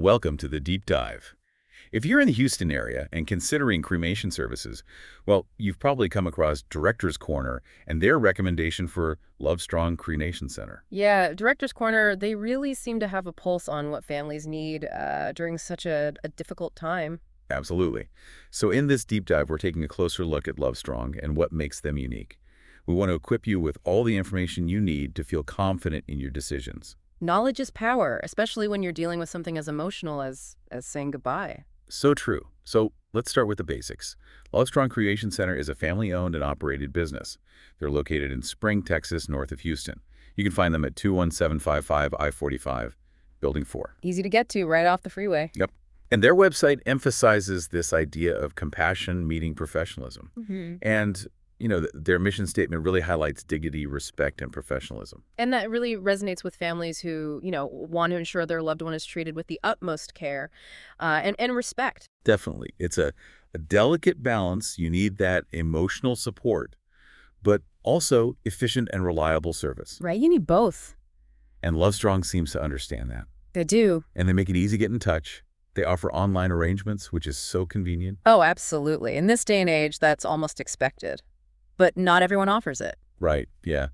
Welcome to the Deep Dive. If you're in the Houston area and considering cremation services, well, you've probably come across Director's Corner and their recommendation for LoveStrong Cremation Center. Yeah, Director's Corner, they really seem to have a pulse on what families need during such a difficult time. Absolutely. So in this deep dive, we're taking a closer look at LoveStrong and what makes them unique. We want to equip you with all the information you need to feel confident in your decisions. Knowledge is power, especially when you're dealing with something as emotional as saying goodbye. So true. So let's start with the basics. LoveStrong Cremation Center is a family-owned and operated business. They're located in Spring, Texas, north of Houston. You can find them at 21755 I-45, Building 4. Easy to get to, right off the freeway. Yep. And their website emphasizes this idea of compassion meeting professionalism. And, their mission statement really highlights dignity, respect, and professionalism. And that really resonates with families who, want to ensure their loved one is treated with the utmost care and respect. Definitely. It's a delicate balance. You need that emotional support, but also efficient and reliable service. Right, you need both. And LoveStrong seems to understand that. They do. And they make it easy to get in touch. They offer online arrangements, which is so convenient. Oh, absolutely. In this day and age, that's almost expected. But not everyone offers it. Right, yeah.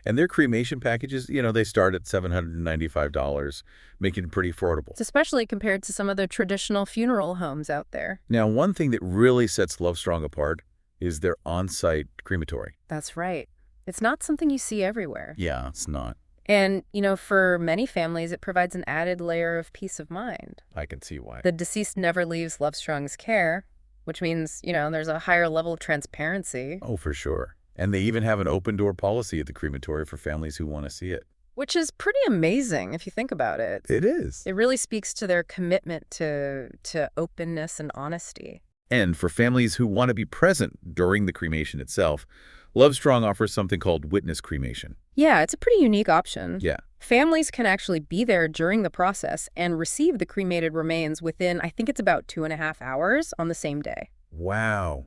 And their cremation packages, they start at $795, making it pretty affordable. It's especially compared to some of the traditional funeral homes out there. Now, one thing that really sets LoveStrong apart is their on-site crematory. That's right. It's not something you see everywhere. Yeah, it's not. And, for many families, it provides an added layer of peace of mind. I can see why. The deceased never leaves LoveStrong's care, which means, there's a higher level of transparency. Oh, for sure. And they even have an open-door policy at the crematory for families who want to see it. Which is pretty amazing if you think about it. It is. It really speaks to their commitment to openness and honesty. And for families who want to be present during the cremation itself, LoveStrong offers something called witness cremation. Yeah, it's a pretty unique option. Yeah. Families can actually be there during the process and receive the cremated remains within, I think it's about 2.5 hours on the same day. Wow.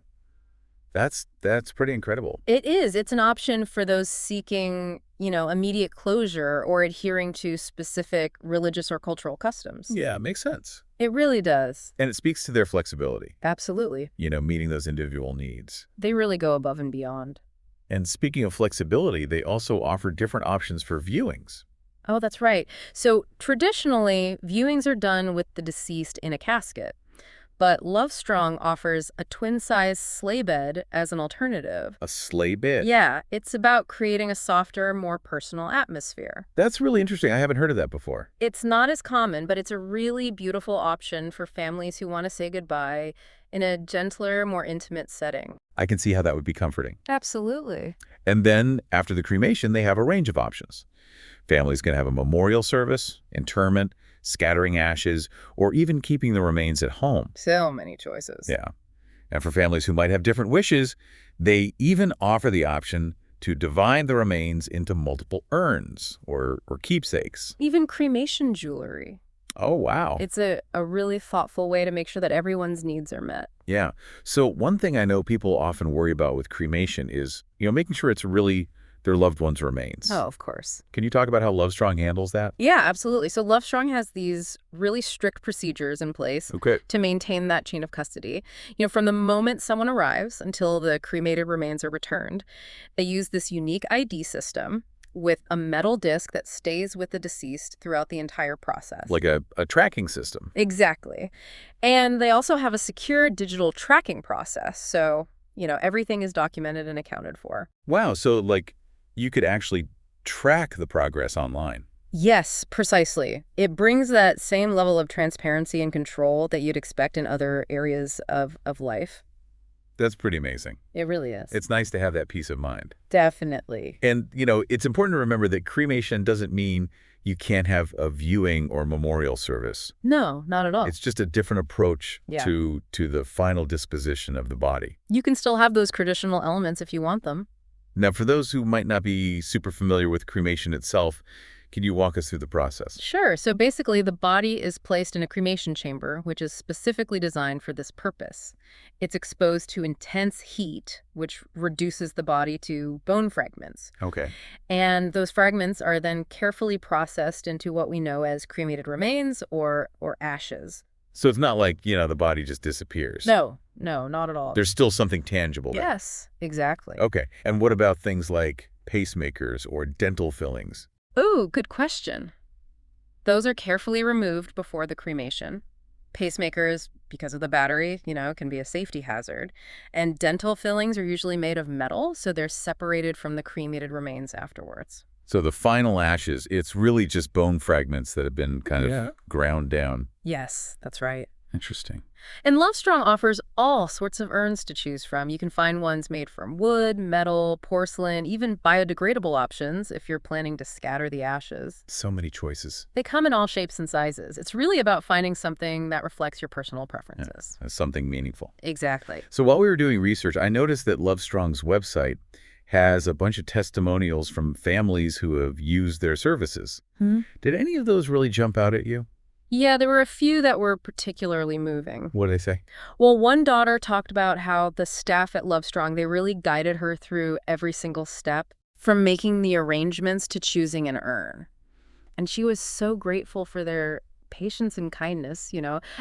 That's pretty incredible. It is. It's an option for those seeking, immediate closure or adhering to specific religious or cultural customs. Yeah, it makes sense. It really does. And it speaks to their flexibility, Absolutely. meeting those individual needs. They really go above and beyond. And speaking of flexibility, they also offer different options for viewings. Oh, that's right. So traditionally, viewings are done with the deceased in a casket. But LoveStrong offers a twin-size sleigh bed as an alternative. A sleigh bed? Yeah, it's about creating a softer, more personal atmosphere. That's really interesting. I haven't heard of that before. It's not as common, but it's a really beautiful option for families who want to say goodbye in a gentler, more intimate setting. I can see how that would be comforting. Absolutely. And then, after the cremation, they have a range of options. Families can have a memorial service, interment, scattering ashes, or even keeping the remains at home. So many choices. Yeah. And for families who might have different wishes, they even offer the option to divide the remains into multiple urns or keepsakes. Even cremation jewelry. Oh, wow. It's a really thoughtful way to make sure that everyone's needs are met. Yeah. So one thing I know people often worry about with cremation is, making sure it's really their loved one's remains. Oh, of course. Can you talk about how LoveStrong handles that? Yeah, absolutely. So LoveStrong has these really strict procedures in place to maintain that chain of custody. From the moment someone arrives until the cremated remains are returned, they use this unique ID system with a metal disc that stays with the deceased throughout the entire process. Like a tracking system. Exactly. And they also have a secure digital tracking process. So, everything is documented and accounted for. Wow. So, you could actually track the progress online. Yes, precisely. It brings that same level of transparency and control that you'd expect in other areas of life. That's pretty amazing. It really is. It's nice to have that peace of mind. Definitely. And, it's important to remember that cremation doesn't mean you can't have a viewing or memorial service. No, not at all. It's just a different approach to the final disposition of the body. You can still have those traditional elements if you want them. Now, for those who might not be super familiar with cremation itself, Can you walk us through the process? Sure. So basically, the body is placed in a cremation chamber, which is specifically designed for this purpose. It's exposed to intense heat, which reduces the body to bone fragments. Okay. And those fragments are then carefully processed into what we know as cremated remains or ashes. So it's not like, the body just disappears. No, not at all. There's still something tangible there. Yes, exactly. Okay. And what about things like pacemakers or dental fillings? Ooh, good question. Those are carefully removed before the cremation. Pacemakers, because of the battery, can be a safety hazard. And dental fillings are usually made of metal, so they're separated from the cremated remains afterwards. So the final ashes, it's really just bone fragments that have been kind of ground down. Yes, that's right. Interesting. And LoveStrong offers all sorts of urns to choose from. You can find ones made from wood, metal, porcelain, even biodegradable options if you're planning to scatter the ashes. So many choices. They come in all shapes and sizes. It's really about finding something that reflects your personal preferences. Yeah, something meaningful. Exactly. So while we were doing research, I noticed that LoveStrong's website has a bunch of testimonials from families who have used their services. Did any of those really jump out at you? Yeah, there were a few that were particularly moving. What did they say? Well, one daughter talked about how the staff at LoveStrong, they really guided her through every single step, from making the arrangements to choosing an urn. And she was so grateful for their patience and kindness,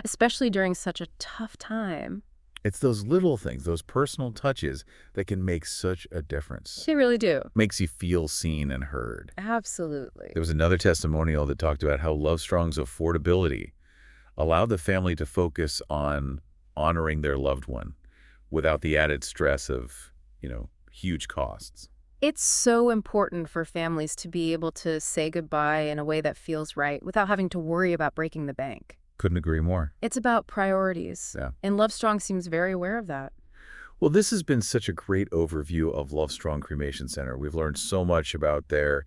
especially during such a tough time. It's those little things, those personal touches that can make such a difference. They really do. Makes you feel seen and heard. Absolutely. There was another testimonial that talked about how LoveStrong's affordability allowed the family to focus on honoring their loved one without the added stress of, huge costs. It's so important for families to be able to say goodbye in a way that feels right without having to worry about breaking the bank. Couldn't agree more. It's about priorities. Yeah. And LoveStrong seems very aware of that. Well, this has been such a great overview of LoveStrong Cremation Center. We've learned so much about their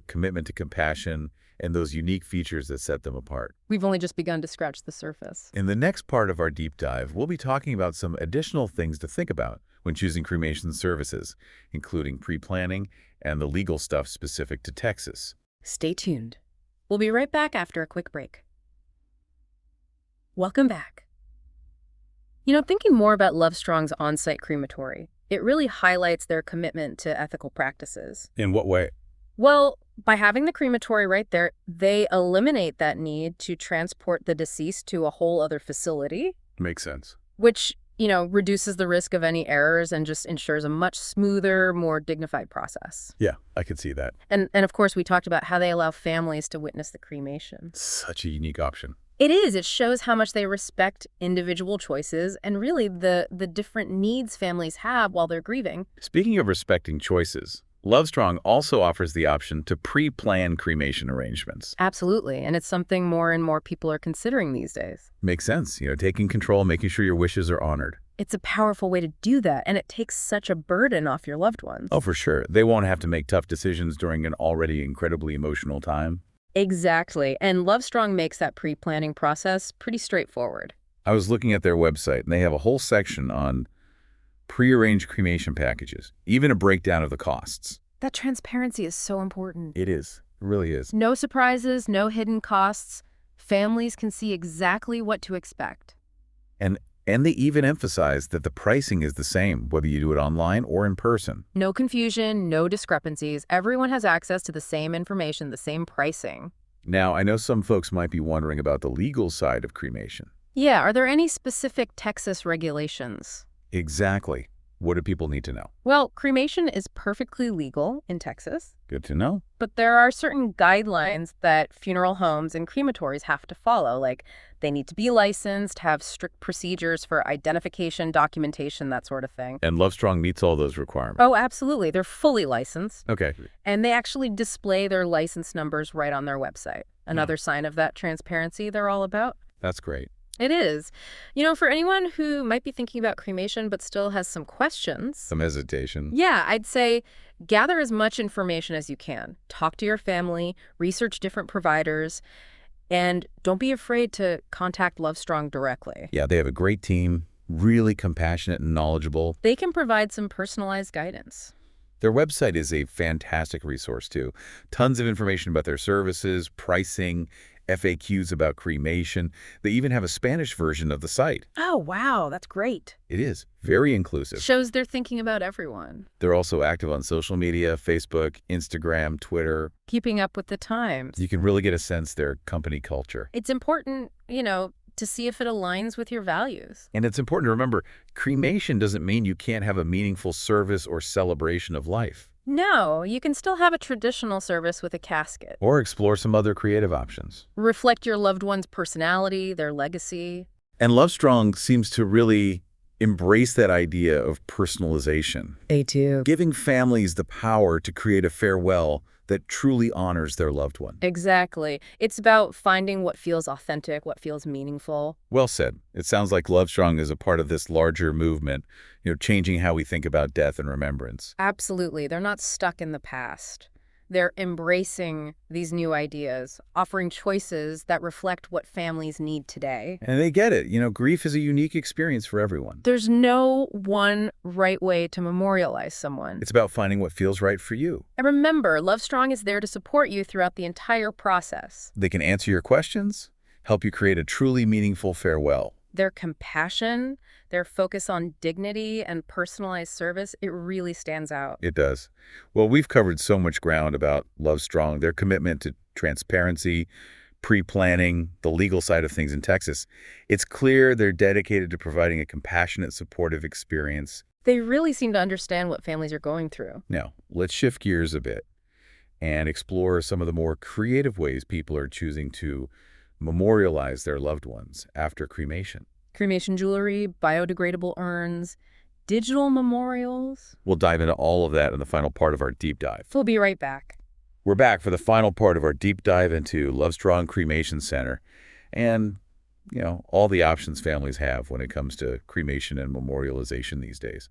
commitment to compassion and those unique features that set them apart. We've only just begun to scratch the surface. In the next part of our deep dive, we'll be talking about some additional things to think about when choosing cremation services, including pre-planning and the legal stuff specific to Texas. Stay tuned. We'll be right back after a quick break. Welcome back. Thinking more about LoveStrong's on-site crematory, it really highlights their commitment to ethical practices. In what way? Well, by having the crematory right there, they eliminate that need to transport the deceased to a whole other facility. Makes sense. Which, reduces the risk of any errors and just ensures a much smoother, more dignified process. Yeah, I could see that. And of course, we talked about how they allow families to witness the cremation. Such a unique option. It is. It shows how much they respect individual choices and really the different needs families have while they're grieving. Speaking of respecting choices, LoveStrong also offers the option to pre-plan cremation arrangements. Absolutely. And it's something more and more people are considering these days. Makes sense. Taking control, making sure your wishes are honored. It's a powerful way to do that, and it takes such a burden off your loved ones. Oh, for sure. They won't have to make tough decisions during an already incredibly emotional time. Exactly. And LoveStrong makes that pre-planning process pretty straightforward. I was looking at their website, and they have a whole section on prearranged cremation packages, even a breakdown of the costs. That transparency is so important. It is. It really is. No surprises, no hidden costs. Families can see exactly what to expect. And they even emphasize that the pricing is the same, whether you do it online or in person. No confusion, no discrepancies. Everyone has access to the same information, the same pricing. Now, I know some folks might be wondering about the legal side of cremation. Yeah, are there any specific Texas regulations? Exactly. What do people need to know? Well, cremation is perfectly legal in Texas. Good to know. But there are certain guidelines that funeral homes and crematories have to follow, like they need to be licensed, have strict procedures for identification, documentation, that sort of thing. And LoveStrong meets all those requirements. Oh, absolutely. They're fully licensed. Okay. And they actually display their license numbers right on their website. Another sign of that transparency they're all about. That's great. It is. For anyone who might be thinking about cremation but still has some questions. Some hesitation. Yeah, I'd say gather as much information as you can. Talk to your family, research different providers, and don't be afraid to contact LoveStrong directly. Yeah, they have a great team, really compassionate and knowledgeable. They can provide some personalized guidance. Their website is a fantastic resource, too. Tons of information about their services, pricing, FAQs about cremation. They even have a Spanish version of the site. Oh, wow, that's great. It is very inclusive. Shows they're thinking about everyone. They're also active on social media, Facebook, Instagram, Twitter. Keeping up with the times. You can really get a sense their company culture. It's important, to see if it aligns with your values. And it's important to remember, cremation doesn't mean you can't have a meaningful service or celebration of life. No, you can still have a traditional service with a casket. Or explore some other creative options. Reflect your loved one's personality, their legacy. And LoveStrong seems to really embrace that idea of personalization. They do. Giving families the power to create a farewell that truly honors their loved one. Exactly. It's about finding what feels authentic, what feels meaningful. Well said. It sounds like LoveStrong is a part of this larger movement, changing how we think about death and remembrance. Absolutely. They're not stuck in the past. They're embracing these new ideas, offering choices that reflect what families need today. And they get it. Grief is a unique experience for everyone. There's no one right way to memorialize someone. It's about finding what feels right for you. And remember, LoveStrong is there to support you throughout the entire process. They can answer your questions, help you create a truly meaningful farewell. Their compassion, their focus on dignity and personalized service, it really stands out. It does. Well, we've covered so much ground about LoveStrong, their commitment to transparency, pre-planning, the legal side of things in Texas. It's clear they're dedicated to providing a compassionate, supportive experience. They really seem to understand what families are going through. Now, let's shift gears a bit and explore some of the more creative ways people are choosing to memorialize their loved ones after cremation. Cremation jewelry, biodegradable urns, digital memorials. We'll dive into all of that in the final part of our deep dive. We'll be right back. We're back for the final part of our deep dive into LoveStrong Cremation Center and, all the options families have when it comes to cremation and memorialization these days.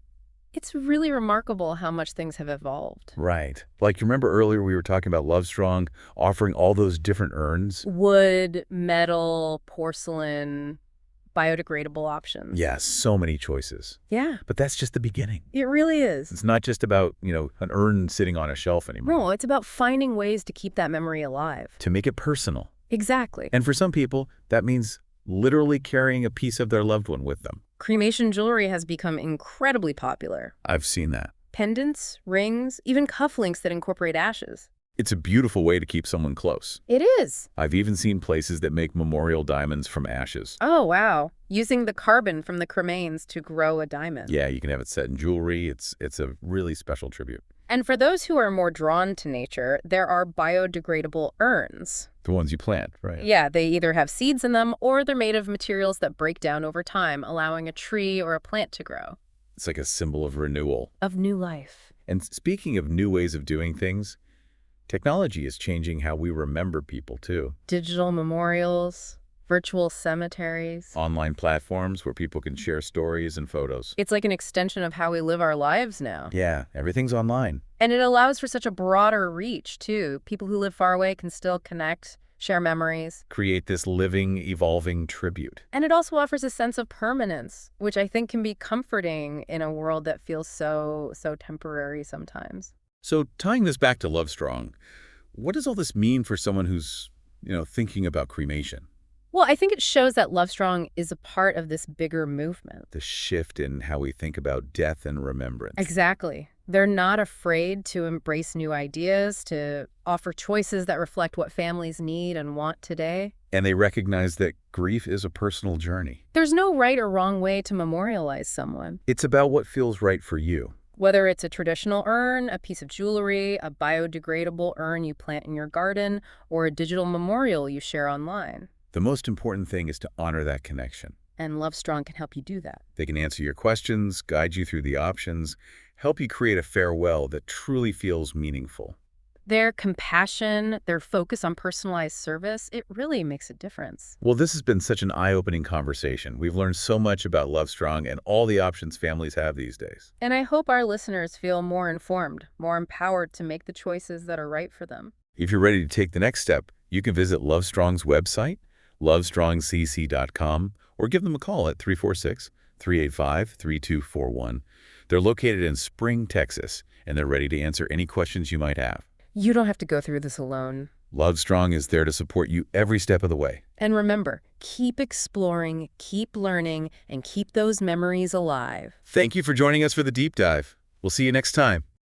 It's really remarkable how much things have evolved. Right. Like, you remember earlier we were talking about LoveStrong offering all those different urns? Wood, metal, porcelain, biodegradable options. Yes, so many choices. Yeah. But that's just the beginning. It really is. It's not just about, an urn sitting on a shelf anymore. No, it's about finding ways to keep that memory alive. To make it personal. Exactly. And for some people, that means literally carrying a piece of their loved one with them. Cremation jewelry has become incredibly popular. I've seen that. Pendants, rings, even cufflinks that incorporate ashes. It's a beautiful way to keep someone close. It is. I've even seen places that make memorial diamonds from ashes. Oh, wow. Using the carbon from the cremains to grow a diamond. Yeah, you can have it set in jewelry. It's a really special tribute. And for those who are more drawn to nature, there are biodegradable urns. The ones you plant, right? Yeah, they either have seeds in them or they're made of materials that break down over time, allowing a tree or a plant to grow. It's like a symbol of renewal. Of new life. And speaking of new ways of doing things, technology is changing how we remember people, too. Digital memorials, virtual cemeteries. Online platforms where people can share stories and photos. It's like an extension of how we live our lives now. Yeah, everything's online. And it allows for such a broader reach, too. People who live far away can still connect, share memories. Create this living, evolving tribute. And it also offers a sense of permanence, which I think can be comforting in a world that feels so temporary sometimes. So tying this back to LoveStrong, what does all this mean for someone who's, thinking about cremation? Well, I think it shows that LoveStrong is a part of this bigger movement. The shift in how we think about death and remembrance. Exactly. They're not afraid to embrace new ideas, to offer choices that reflect what families need and want today. And they recognize that grief is a personal journey. There's no right or wrong way to memorialize someone. It's about what feels right for you. Whether it's a traditional urn, a piece of jewelry, a biodegradable urn you plant in your garden, or a digital memorial you share online. The most important thing is to honor that connection. And LoveStrong can help you do that. They can answer your questions, guide you through the options, help you create a farewell that truly feels meaningful. Their compassion, their focus on personalized service, it really makes a difference. Well, this has been such an eye-opening conversation. We've learned so much about LoveStrong and all the options families have these days. And I hope our listeners feel more informed, more empowered to make the choices that are right for them. If you're ready to take the next step, you can visit LoveStrong's website, lovestrongcc.com, or give them a call at 346-385-3241. They're located in Spring, Texas, and they're ready to answer any questions you might have. You don't have to go through this alone. LoveStrong is there to support you every step of the way. And remember, keep exploring, keep learning, and keep those memories alive. Thank you for joining us for the deep dive. We'll see you next time.